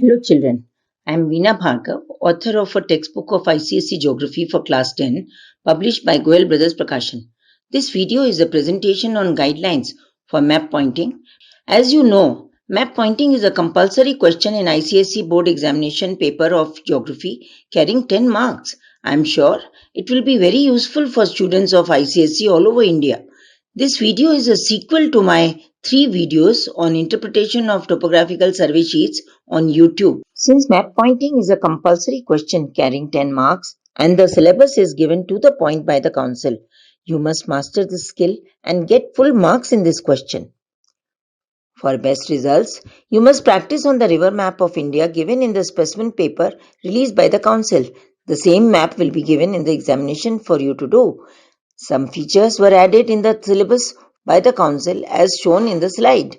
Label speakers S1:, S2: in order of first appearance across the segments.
S1: Hello children, I am Veena Bhargava, author of a textbook of ICSE Geography for class 10 published by Goyal Brothers Prakashan. This video is a presentation on guidelines for map pointing. As you know, map pointing is a compulsory question in ICSE board examination paper of geography carrying 10 marks. I am sure it will be very useful for students of ICSE all over India. This video is a sequel to my 3 videos on interpretation of topographical survey sheets on YouTube. Since map pointing is a compulsory question carrying 10 marks and the syllabus is given to the point by the council, you must master this skill and get full marks in this question. For best results, you must practice on the river map of India given in the specimen paper released by the council. The same map will be given in the examination for you to do. Some features were added in the syllabus by the council as shown in the slide.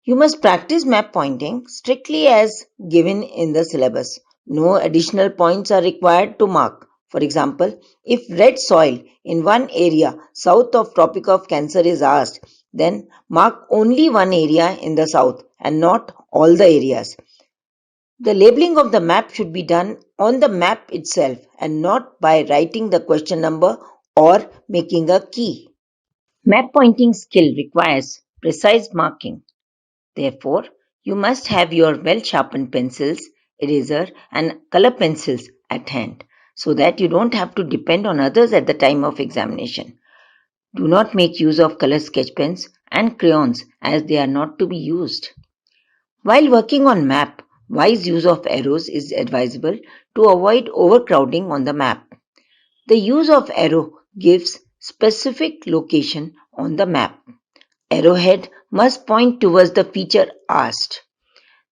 S1: You must practice map pointing strictly as given in the syllabus. No additional points are required to mark. For example, if red soil in one area south of Tropic of Cancer is asked, then mark only one area in the south and not all the areas. The labeling of the map should be done on the map itself and not by writing the question number or making a key. Map pointing skill requires precise marking. Therefore, you must have your well-sharpened pencils, eraser and color pencils at hand so that you don't have to depend on others at the time of examination. Do not make use of color sketch pens and crayons as they are not to be used. While working on map, wise use of arrows is advisable to avoid overcrowding on the map. The use of arrow gives specific location on the map. Arrowhead must point towards the feature asked.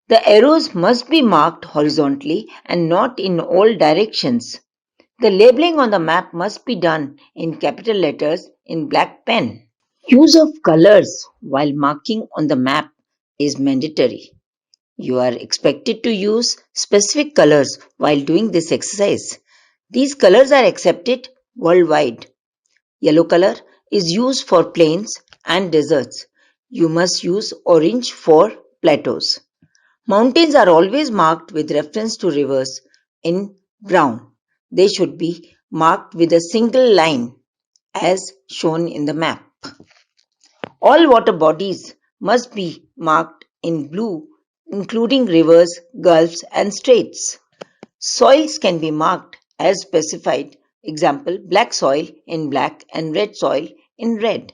S1: The arrows must be marked horizontally and not in all directions. The labeling on the map must be done in capital letters in black pen. Use of colors while marking on the map is mandatory. You are expected to use specific colors while doing this exercise. These colors are accepted worldwide. Yellow color is used for plains and deserts. You must use orange for plateaus. Mountains are always marked with reference to rivers in brown. They should be marked with a single line as shown in the map. All water bodies must be marked in blue, including rivers, gulfs, and straits. Soils can be marked as specified. Example, black soil in black and red soil in red.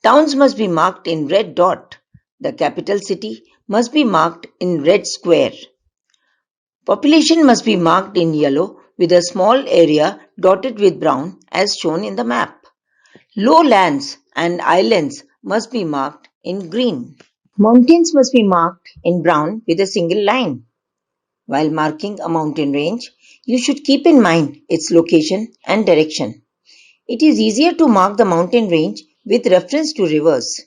S1: Towns must be marked in red dot. The capital city must be marked in red square. Population must be marked in yellow with a small area dotted with brown as shown in the map. Lowlands and islands must be marked in green. Mountains must be marked in brown with a single line. While marking a mountain range, you should keep in mind its location and direction. It is easier to mark the mountain range with reference to rivers.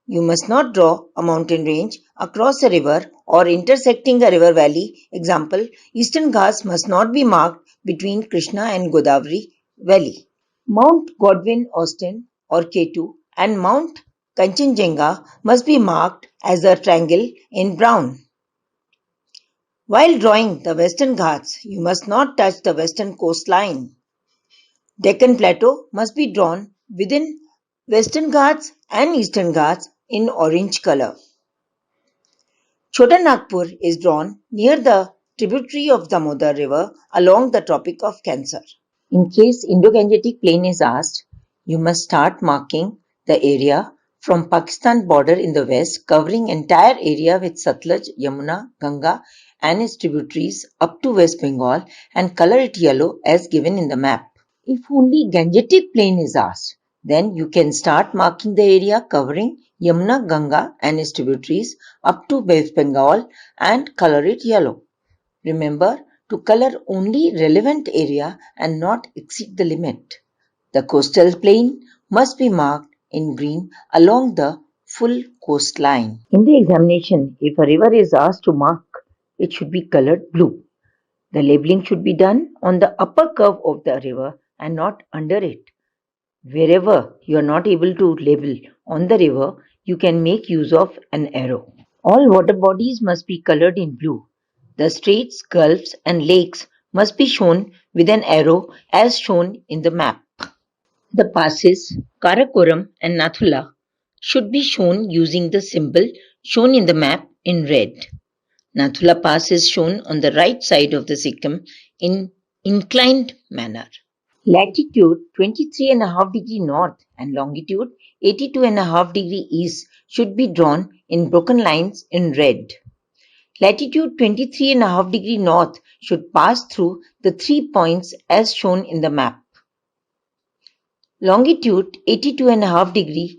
S1: You must not draw a mountain range across a river or intersecting a river valley. Example, Eastern Ghats must not be marked between Krishna and Godavari Valley. Mount Godwin Austen or K2 and Mount Kanchenjunga must be marked as a triangle in brown. While drawing the Western Ghats, you must not touch the western coastline. Deccan Plateau must be drawn within Western Ghats and Eastern Ghats in orange color. Chota Nagpur is drawn near the tributary of Damodar River along the Tropic of Cancer. In case Indo-Gangetic Plain is asked, you must start marking the area from Pakistan border in the west, covering entire area with Satluj, Yamuna, Ganga and its tributaries up to West Bengal and color it yellow as given in the map. If only Gangetic Plain is asked, then you can start marking the area covering Yamuna, Ganga and its tributaries up to West Bengal and color it yellow. Remember to color only relevant area and not exceed the limit. The coastal plain must be marked in green along the full coastline. In the examination, if a river is asked to mark, it should be colored blue. The labeling should be done on the upper curve of the river and not under it. Wherever you are not able to label on the river, you can make use of an arrow. All water bodies must be colored in blue. The straits, gulfs, and lakes must be shown with an arrow as shown in the map. The passes, Karakoram and Nathula, should be shown using the symbol shown in the map in red. Nathula Pass is shown on the right side of the Sikkim in inclined manner. Latitude 23.5° north and longitude 82.5° east should be drawn in broken lines in red. Latitude 23.5° north should pass through the 3 points as shown in the map. Longitude 82.5°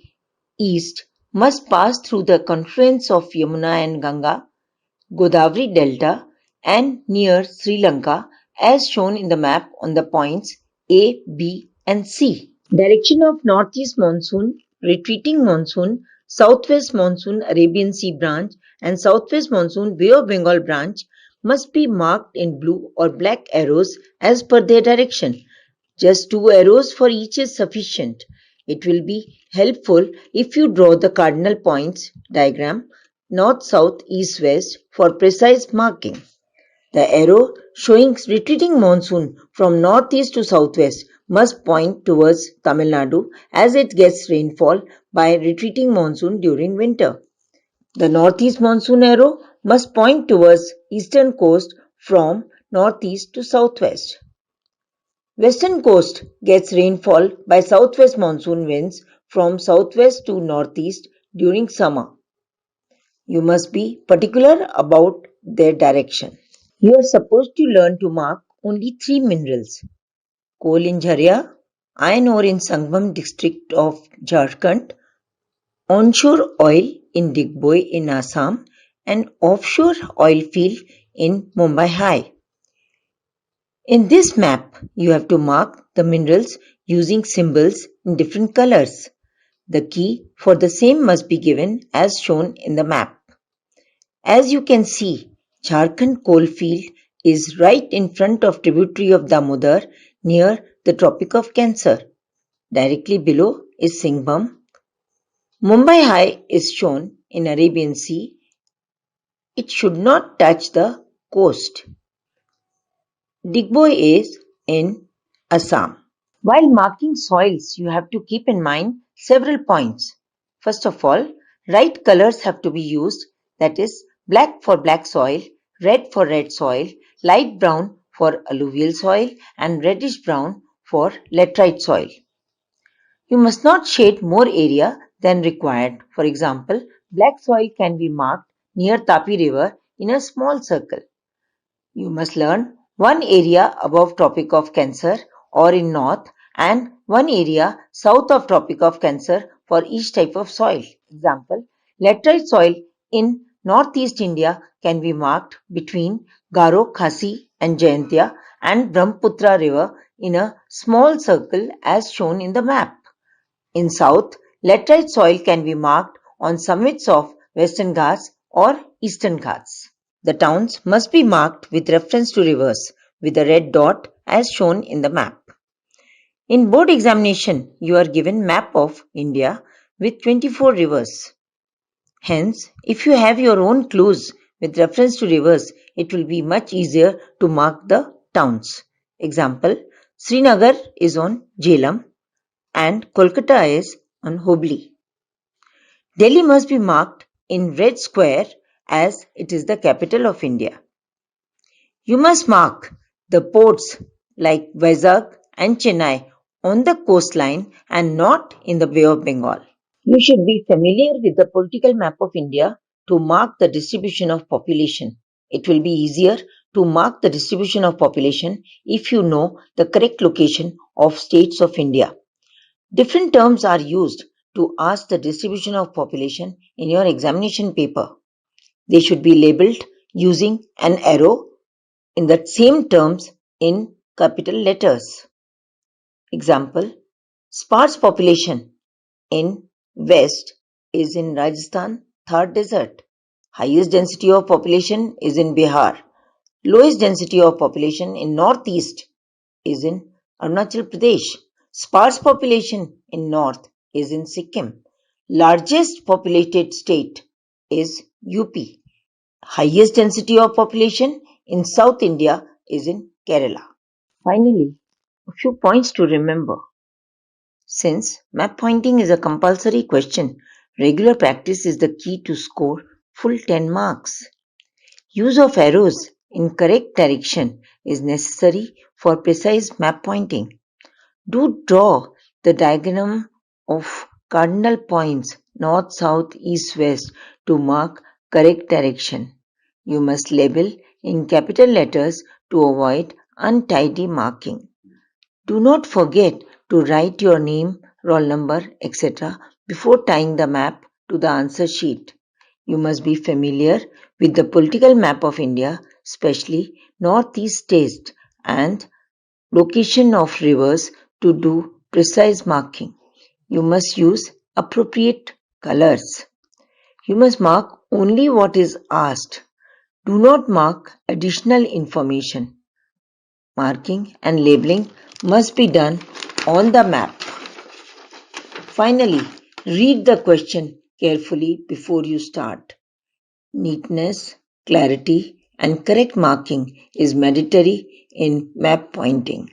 S1: east must pass through the confluence of Yamuna and Ganga, Godavari Delta, and near Sri Lanka as shown in the map on the points A, B, and C. Direction of northeast monsoon, retreating monsoon, southwest monsoon Arabian Sea branch, and southwest monsoon Bay of Bengal branch must be marked in blue or black arrows as per their direction. Just 2 arrows for each is sufficient. It will be helpful if you draw the cardinal points diagram north, south, east, west for precise marking. The arrow showing retreating monsoon from northeast to southwest must point towards Tamil Nadu as it gets rainfall by retreating monsoon during winter. The northeast monsoon arrow must point towards eastern coast from northeast to southwest. Western coast gets rainfall by southwest monsoon winds from southwest to northeast during summer. You must be particular about their direction. You are supposed to learn to mark only 3 minerals: coal in Jharia, iron ore in Sangam district of Jharkhand, onshore oil in Digboi in Assam, and offshore oil field in Mumbai High. In this map, you have to mark the minerals using symbols in different colors. The key for the same must be given as shown in the map. As you can see, Jharkhand coal field is right in front of tributary of Damodar near the Tropic of Cancer. Directly below is Singhbhum. Mumbai High is shown in Arabian Sea. It should not touch the coast. Digboi is in Assam. While marking soils, you have to keep in mind several points. First of all, right colors have to be used, that is, black for black soil, red for red soil, light brown for alluvial soil, and reddish brown for laterite soil. You must not shade more area than required. For example, black soil can be marked near Tapi River in a small circle. You must learn one area above Tropic of Cancer or in north and one area south of Tropic of Cancer for each type of soil. Example, laterite soil in northeast India can be marked between Garo, Khasi and Jayantia and Brahmaputra river in a small circle as shown in the map. In south, laterite soil can be marked on summits of Western Ghats or Eastern Ghats. The towns must be marked with reference to rivers with a red dot as shown in the map. In board examination, you are given map of India with 24 rivers. Hence, if you have your own clues with reference to rivers, it will be much easier to mark the towns. Example, Srinagar is on Jhelum and Kolkata is on Hubli. Delhi must be marked in red square as it is the capital of India. You must mark the ports like Vizag and Chennai on the coastline and not in the Bay of Bengal. You should be familiar with the political map of India to mark the distribution of population. It will be easier to mark the distribution of population if you know the correct location of states of India. Different terms are used to ask the distribution of population in your examination paper. They should be labeled using an arrow in the same terms in capital letters. Example, sparse population in west is in Rajasthan, Thar Desert. Highest density of population is in Bihar. Lowest density of population in northeast is in Arunachal Pradesh. Sparse population in north is in Sikkim. Largest populated state is UP. Highest density of population in South India is in Kerala. Finally, a few points to remember. Since map pointing is a compulsory question, regular practice is the key to score full 10 marks. Use of arrows in correct direction is necessary for precise map pointing. Do draw the diagram of cardinal points north, south, east, west to mark correct direction. You must label in capital letters to avoid untidy marking. Do not forget to write your name, roll number, etc. before tying the map to the answer sheet. You must be familiar with the political map of India, especially northeast states and location of rivers to do precise marking. You must use appropriate colors. You must mark only what is asked. Do not mark additional information. Marking and labeling must be done on the map. Finally, read the question carefully before you start. Neatness, clarity, and correct marking is mandatory in map pointing.